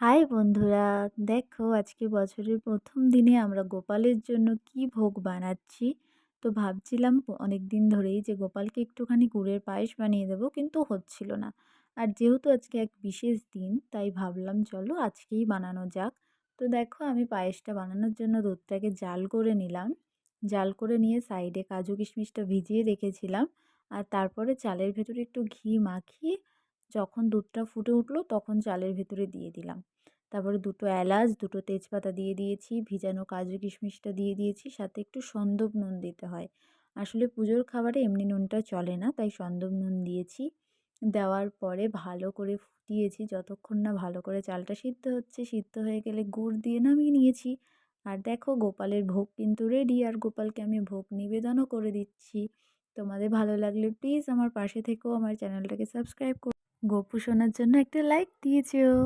High বন্ধুরা, দেখো আজকে বছরের প্রথম দিনে আমরা গোপালের জন্য কি ভোগ বানাচ্ছি। তো ভাবছিলাম অনেক দিন ধরেই যে গোপালকে একটুখানি গুড়ের পায়েস বানিয়ে দেবো, কিন্তু হচ্ছিল না। আর যেহেতু আজকে এক বিশেষ দিন, তাই ভাবলাম চলো আজকেই বানানো যাক। তো দেখো আমি পায়েসটা বানানোর জন্য দুধটাকে জাল করে নিলাম। জাল করে নিয়ে সাইডে কাজু কিশমিশটা ভিজিয়ে রেখেছিলাম। আর তারপরে চালের ভেতরে একটু ঘি মাখিয়ে যখন দুধটা ফুটে উঠলো তখন চালের ভেতরে দিয়ে দিলাম। তারপরে ২ টো এলাচ, ২ টো তেজপাতা দিয়ে দিয়েছি, ভিজানো কাজু কিশমিশটা দিয়ে দিয়েছি, সাথে একটু সন্দক নুন দিতে হয়। আসলে পুজোর খাবারে এমনি নুনটা চলে না, তাই সন্দক নুন দিয়েছি। দেওয়ার পরে ভালো করে ফুটিয়েছি যতক্ষণ না ভালো করে চালটা সিদ্ধ হচ্ছে। সিদ্ধ হয়ে গেলে গুড় দিয়ে নামিয়ে নিয়েছি। আর দেখো গোপালের ভোগ কিন্তু রেডি, আর গোপালকে আমি ভোগ নিবেদনও করে দিচ্ছি। তোমাদের ভালো লাগলে প্লিজ আমার পাশে থেকো, আমার চ্যানেলটাকে সাবস্ক্রাইব গোপু সোনার জন্য একটা লাইক দিয়ে যেও।